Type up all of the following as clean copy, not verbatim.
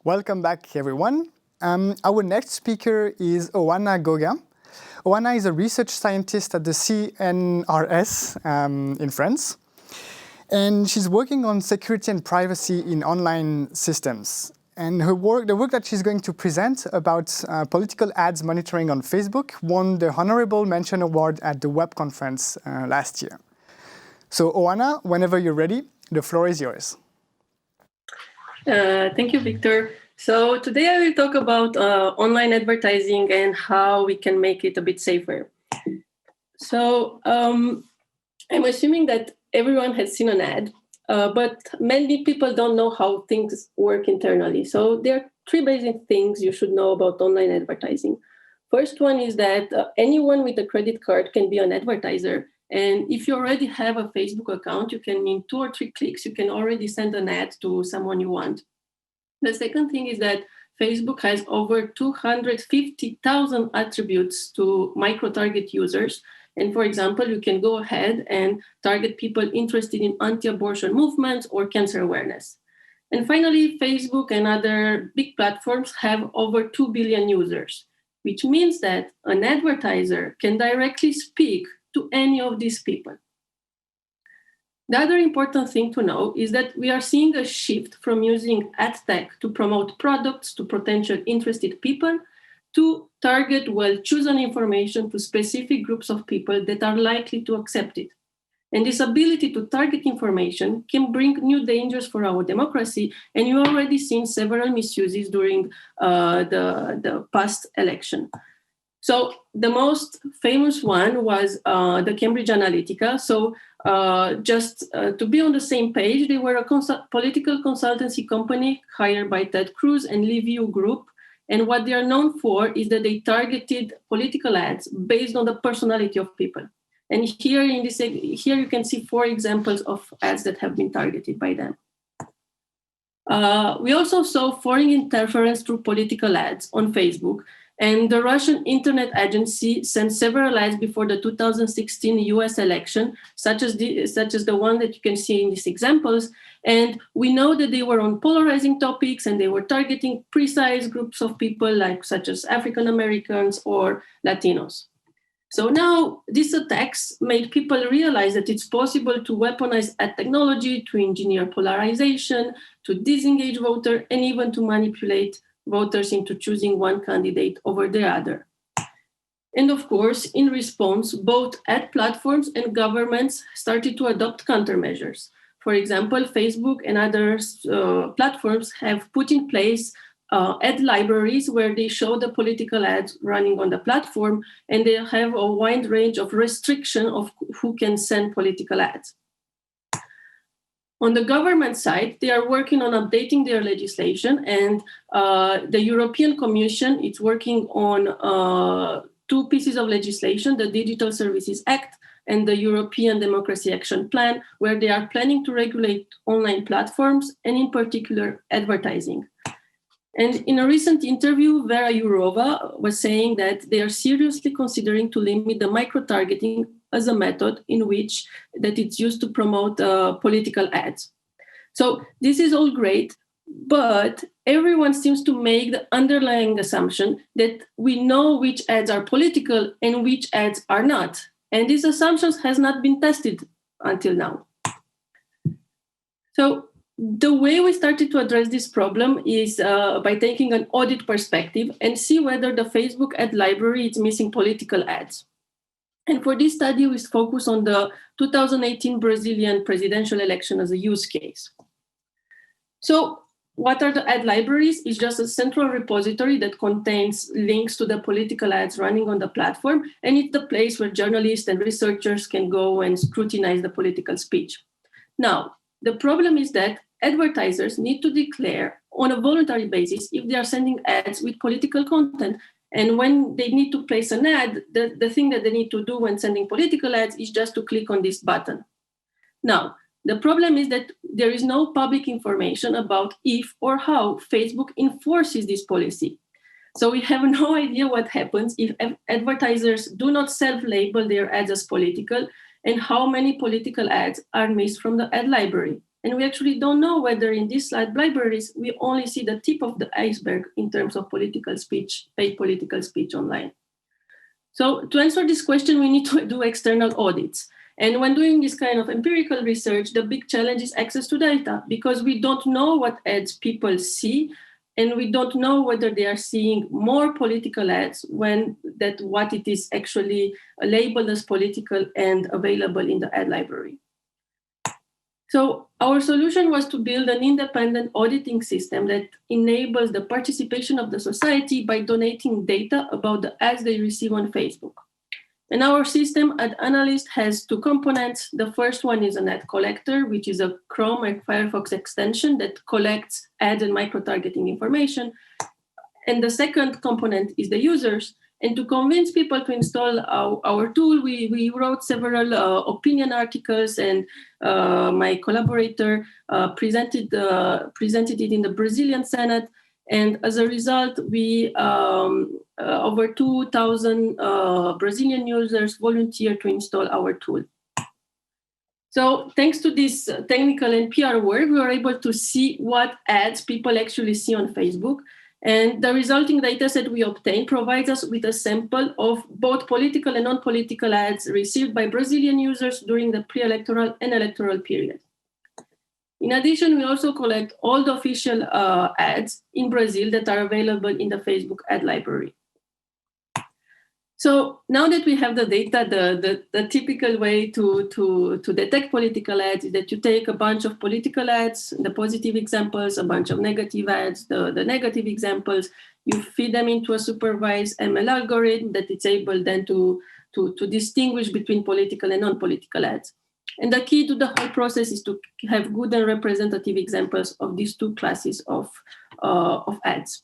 Welcome back, everyone. Our next speaker is Oana Goga. Oana is a research scientist at the CNRS in France, and she's working on security and privacy in online systems. And the work that she's going to present about political ads monitoring on Facebook won the Honorable Mention Award at the Web Conference last year. So Oana, whenever you're ready, the floor is yours. Thank you, Victor. So today I will talk about online advertising and how we can make it a bit safer. So I'm assuming that everyone has seen an ad, but many people don't know how things work internally. So there are three basic things you should know about online advertising. First one is that anyone with a credit card can be an advertiser. And if you already have a Facebook account, you can, in 2 or 3 clicks, you can already send an ad to someone you want. The second thing is that Facebook has over 250,000 attributes to micro-target users. And for example, you can go ahead and target people interested in anti-abortion movements or cancer awareness. And finally, Facebook and other big platforms have over 2 billion users, which means that an advertiser can directly speak to any of these people. The other important thing to know is that we are seeing a shift from using ad tech to promote products to potential interested people to target well-chosen information to specific groups of people that are likely to accept it. And this ability to target information can bring new dangers for our democracy, and you've already seen several misuses during the past election. So the most famous one was the Cambridge Analytica. So just to be on the same page, they were a political consultancy company hired by Ted Cruz and Liviu Group. And what they are known for is that they targeted political ads based on the personality of people. And here you can see 4 examples of ads that have been targeted by them. We also saw foreign interference through political ads on Facebook. And the Russian Internet Agency sent several ads before the 2016 US election, such as the one that you can see in these examples. And we know that they were on polarizing topics and they were targeting precise groups of people such as African Americans or Latinos. So now these attacks made people realize that it's possible to weaponize ad technology, to engineer polarization, to disengage voters, and even to manipulate voters into choosing one candidate over the other. And of course, in response, both ad platforms and governments started to adopt countermeasures. For example, Facebook and other platforms have put in place ad libraries where they show the political ads running on the platform, and they have a wide range of restriction of who can send political ads. On the government side, they are working on updating their legislation, and the European Commission is working on 2 pieces of legislation, the Digital Services Act and the European Democracy Action Plan, where they are planning to regulate online platforms and in particular advertising. And in a recent interview, Vera Jourova was saying that they are seriously considering to limit the micro-targeting as a method in which that it's used to promote political ads. So this is all great, but everyone seems to make the underlying assumption that we know which ads are political and which ads are not. And these assumptions has not been tested until now. So the way we started to address this problem is by taking an audit perspective and see whether the Facebook ad library is missing political ads. And for this study, we focus on the 2018 Brazilian presidential election as a use case. So what are the ad libraries? It's just a central repository that contains links to the political ads running on the platform, and it's the place where journalists and researchers can go and scrutinize the political speech. Now, the problem is that advertisers need to declare on a voluntary basis if they are sending ads with political content. And when they need to place an ad, the thing that they need to do when sending political ads is just to click on this button. Now, the problem is that there is no public information about if or how Facebook enforces this policy. So we have no idea what happens if advertisers do not self-label their ads as political and how many political ads are missed from the ad library. And we actually don't know whether in these libraries, we only see the tip of the iceberg in terms of political speech, paid political speech online. So to answer this question, we need to do external audits. And when doing this kind of empirical research, the big challenge is access to data, because we don't know what ads people see, and we don't know whether they are seeing more political ads when that what it is actually labeled as political and available in the ad library. So our solution was to build an independent auditing system that enables the participation of the society by donating data about the ads they receive on Facebook. And our system at Analyst has two components. The first one is an ad collector, which is a Chrome and Firefox extension that collects ad and micro-targeting information. And the second component is the users. And to convince people to install our tool, we wrote several opinion articles, and my collaborator presented it in the Brazilian Senate. And as a result, we over 2,000 Brazilian users volunteered to install our tool. So thanks to this technical and PR work, we were able to see what ads people actually see on Facebook. And the resulting data set we obtained provides us with a sample of both political and non-political ads received by Brazilian users during the pre-electoral and electoral period. In addition, we also collect all the official ads in Brazil that are available in the Facebook ad library. So now that we have the data, the typical way to detect political ads is that you take a bunch of political ads, the positive examples, a bunch of negative ads, the negative examples, you feed them into a supervised ML algorithm that it's able then to distinguish between political and non-political ads. And the key to the whole process is to have good and representative examples of these two classes of ads.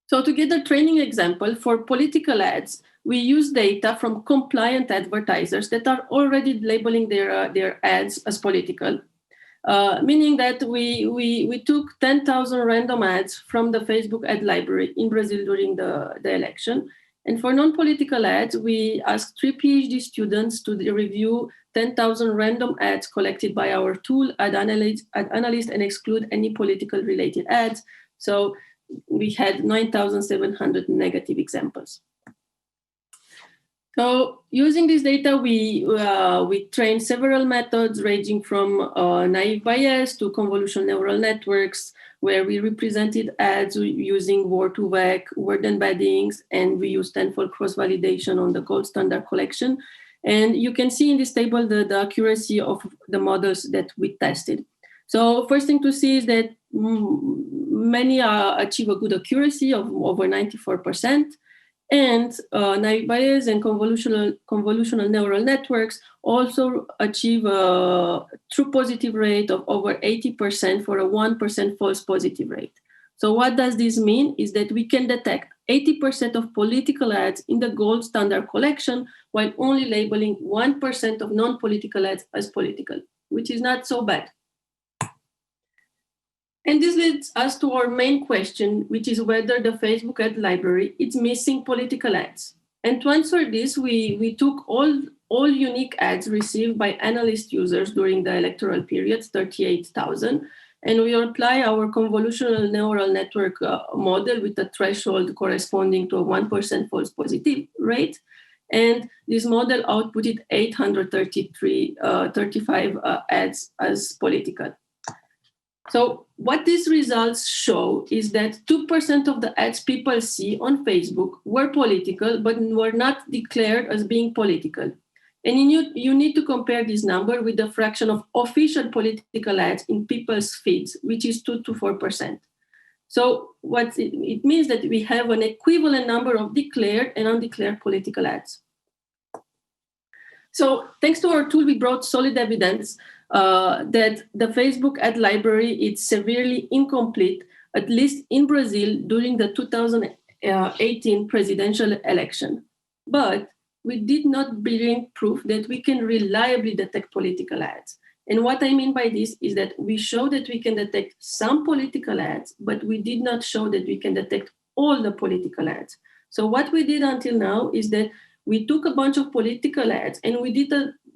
So to get a training example for political ads, we use data from compliant advertisers that are already labeling their ads as political, meaning that we took 10,000 random ads from the Facebook ad library in Brazil during the election. And for non-political ads, we asked 3 PhD students to review 10,000 random ads collected by our tool at Analyst and exclude any political related ads. So we had 9,700 negative examples. So using this data, we trained several methods ranging from naive Bayes to convolutional neural networks, where we represented ads using word-to-vec, word embeddings, and we used tenfold cross-validation on the gold standard collection. And you can see in this table the accuracy of the models that we tested. So first thing to see is that many achieve a good accuracy of over 94%. And naive Bayes and convolutional neural networks also achieve a true positive rate of over 80% for a 1% false positive rate. So what does this mean is that we can detect 80% of political ads in the gold standard collection while only labeling 1% of non-political ads as political, which is not so bad. And this leads us to our main question, which is whether the Facebook ad library is missing political ads. And to answer this, we took all unique ads received by Analyst users during the electoral period, 38,000, and we apply our convolutional neural network model with a threshold corresponding to a 1% false positive rate. And this model outputted 835 ads as political. So what these results show is that 2% of the ads people see on Facebook were political, but were not declared as being political. And you need to compare this number with the fraction of official political ads in people's feeds, which is 2 to 4%. So what it means that we have an equivalent number of declared and undeclared political ads. So thanks to our tool, we brought solid evidence that the Facebook ad library is severely incomplete, at least in Brazil during the 2018 presidential election. But we did not bring proof that we can reliably detect political ads. And what I mean by this is that we show that we can detect some political ads, but we did not show that we can detect all the political ads. So what we did until now is that we took a bunch of political ads and we did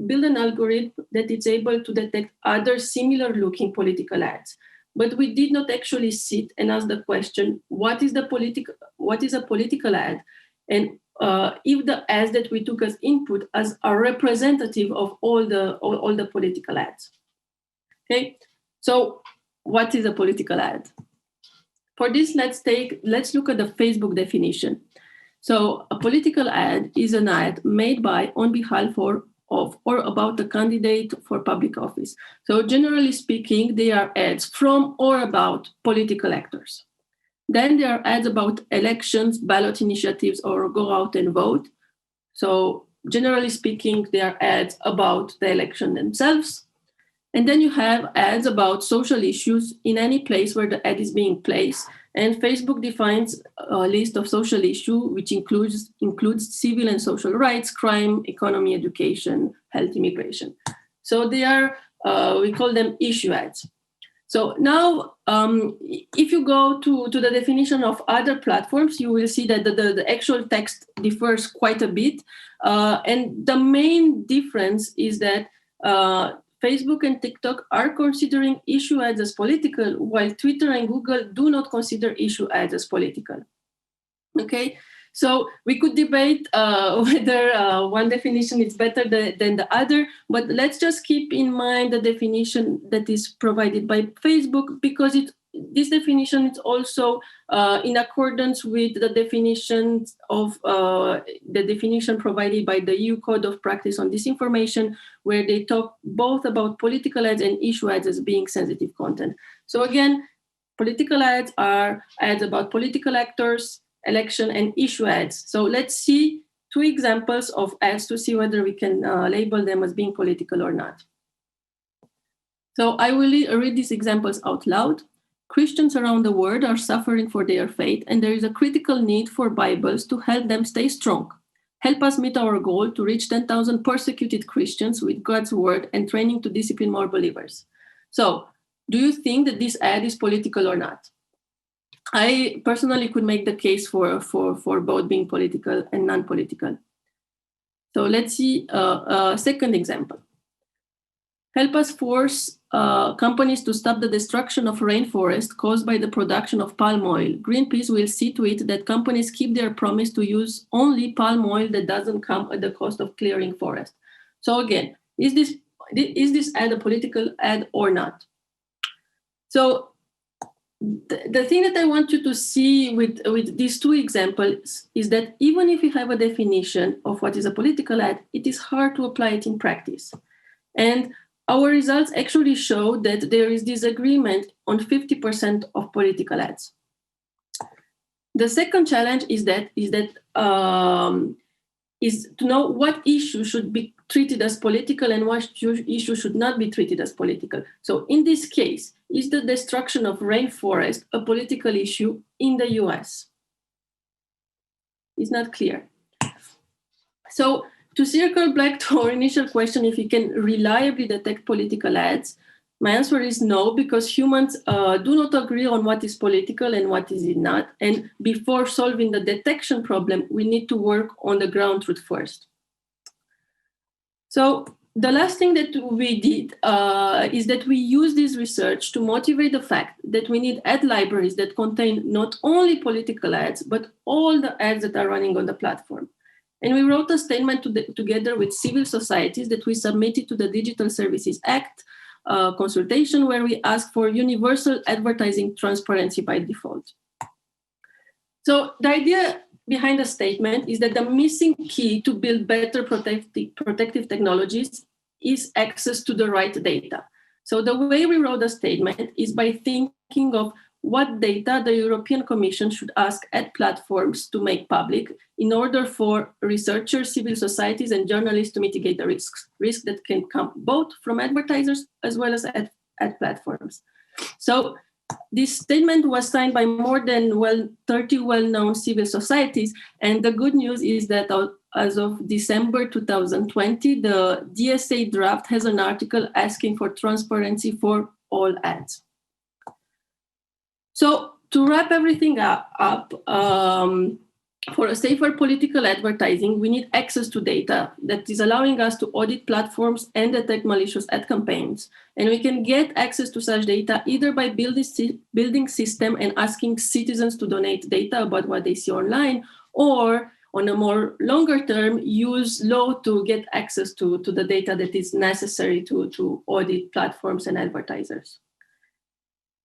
build an algorithm that is able to detect other similar looking political ads. But we did not actually sit and ask the question, what is a political ad? And if the ads that we took as input as are representative of all the political ads. Okay, so what is a political ad? For this, let's look at the Facebook definition. So a political ad is an ad made by, on behalf of, or about a candidate for public office. So generally speaking, they are ads from or about political actors. Then there are ads about elections, ballot initiatives, or go out and vote. So generally speaking, they are ads about the election themselves. And then you have ads about social issues in any place where the ad is being placed. And Facebook defines a list of social issues, which includes civil and social rights, crime, economy, education, health, immigration. So they are, we call them issue ads. So now, if you go to the definition of other platforms, you will see that the actual text differs quite a bit. And the main difference is that Facebook and TikTok are considering issue ads as political, while Twitter and Google do not consider issue ads as political. Okay, so we could debate whether one definition is better than the other, but let's just keep in mind the definition that is provided by Facebook, because this definition is also in accordance with the definition provided by the EU Code of Practice on Disinformation, where they talk both about political ads and issue ads as being sensitive content. So again, political ads are ads about political actors, election, and issue ads. So let's see two examples of ads to see whether we can label them as being political or not. So I will read these examples out loud. Christians around the world are suffering for their faith, and there is a critical need for Bibles to help them stay strong. Help us meet our goal to reach 10,000 persecuted Christians with God's word and training to discipline more believers. So, do you think that this ad is political or not? I personally could make the case for both being political and non-political. So let's see a second example. Help us force companies to stop the destruction of rainforest caused by the production of palm oil. Greenpeace will see to it that companies keep their promise to use only palm oil that doesn't come at the cost of clearing forest. So again, is this ad a political ad or not? So the thing that I want you to see with these two examples is that even if you have a definition of what is a political ad, it is hard to apply it in practice. And our results actually show that there is disagreement on 50% of political ads. The second challenge is to know what issue should be treated as political and what issue should not be treated as political. So in this case, is the destruction of rainforest a political issue in the US? It's not clear. So to circle back to our initial question, if you can reliably detect political ads, my answer is no, because humans do not agree on what is political and what is not. And before solving the detection problem, we need to work on the ground truth first. So the last thing that we did is that we use this research to motivate the fact that we need ad libraries that contain not only political ads, but all the ads that are running on the platform. And we wrote a statement together with civil societies that we submitted to the Digital Services Act consultation, where we asked for universal advertising transparency by default. So the idea behind the statement is that the missing key to build better protective technologies is access to the right data. So the way we wrote the statement is by thinking of what data the European Commission should ask ad platforms to make public in order for researchers, civil societies, and journalists to mitigate the risks that can come both from advertisers as well as ad platforms. So this statement was signed by more than 30 well-known civil societies, and the good news is that as of December 2020, the DSA draft has an article asking for transparency for all ads. So to wrap everything up, for a safer political advertising, we need access to data that is allowing us to audit platforms and detect malicious ad campaigns. And we can get access to such data either by building system and asking citizens to donate data about what they see online, or on a more longer term, use law to get access to the data that is necessary to audit platforms and advertisers.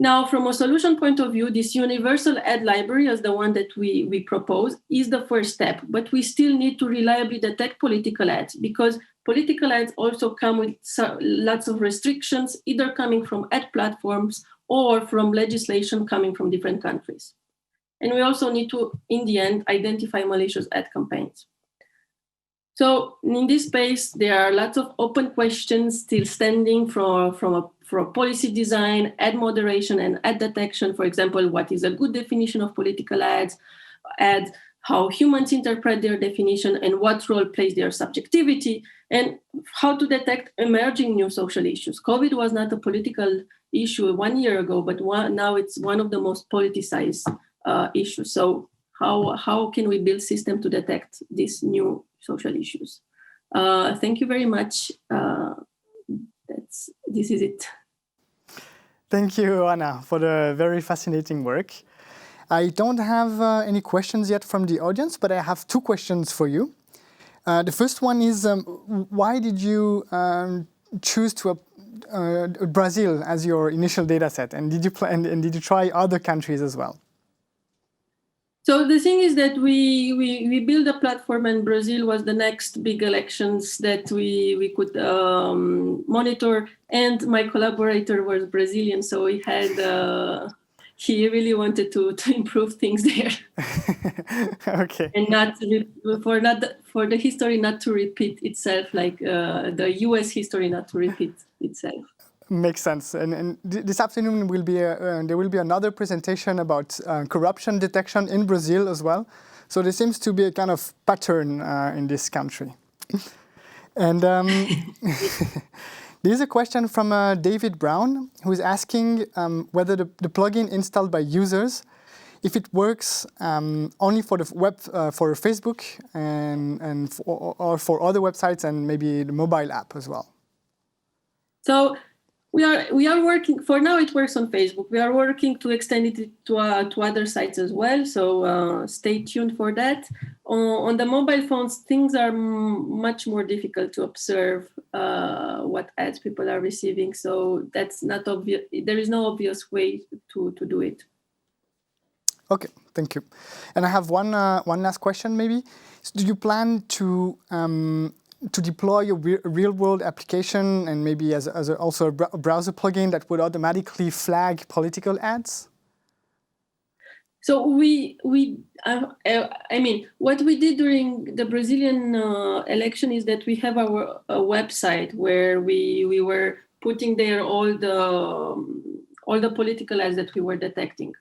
Now, from a solution point of view, this universal ad library, as the one that we propose, is the first step. But we still need to reliably detect political ads, because political ads also come with lots of restrictions, either coming from ad platforms or from legislation coming from different countries. And we also need to, in the end, identify malicious ad campaigns. So in this space, there are lots of open questions still standing for policy design, ad moderation, and ad detection. For example, what is a good definition of political ads, how humans interpret their definition, and what role plays their subjectivity, and how to detect emerging new social issues. COVID was not a political issue 1 year ago, but now it's one of the most politicized issues. So how can we build system to detect these new social issues? Thank you very much. This is it. Thank you, Oana, for the very fascinating work. I don't have any questions yet from the audience, but I have 2 questions for you. The first one is, why did you choose to Brazil as your initial data set? And did you try other countries as well? So the thing is that we built a platform, and Brazil was the next big elections that we could monitor. And my collaborator was Brazilian, so he really wanted to improve things there. Okay. And for the history not to repeat itself, like the US history not to repeat itself. Makes sense. And this afternoon there will be another presentation about corruption detection in Brazil as well. So there seems to be a kind of pattern in this country. And there's a question from David Brown, who is asking whether the plugin installed by users, if it works only for the web, for Facebook or for other websites, and maybe the mobile app as well. So we are working, for now it works on Facebook. We are working to extend it to other sites as well. So stay tuned for that. On the mobile phones, things are much more difficult to observe what ads people are receiving. So that's not obvious. There is no obvious way to do it. Okay, thank you. And I have one last question maybe. So do you plan to deploy your real-world application and maybe as also a browser plugin that would automatically flag political ads? So I mean, what we did during the Brazilian election is that we have our website where we were putting there all the political ads that we were detecting.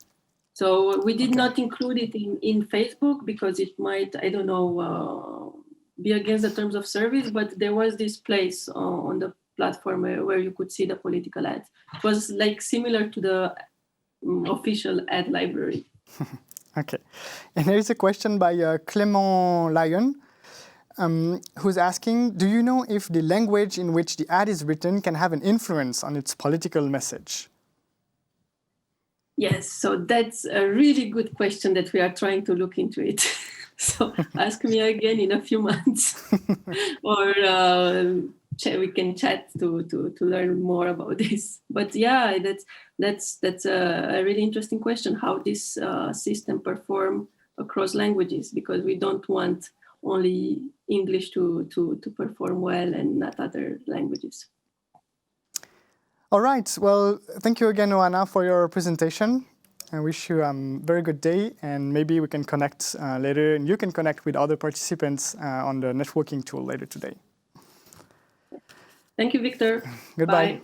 So we did not include it in Facebook because it might, I don't know, be against the terms of service, but there was this place on the platform where you could see the political ads. It was like similar to the official ad library. Okay. And there is a question by Clément Lyon, who's asking, do you know if the language in which the ad is written can have an influence on its political message? Yes, so that's a really good question that we are trying to look into it. So ask me again in a few months, or we can chat to learn more about this. But yeah, that's a really interesting question, how this system perform across languages, because we don't want only English to perform well and not other languages. All right. Well, thank you again, Oana, for your presentation. I wish you a very good day, and maybe we can connect later, and you can connect with other participants on the networking tool later today. Thank you, Victor. Goodbye. Bye.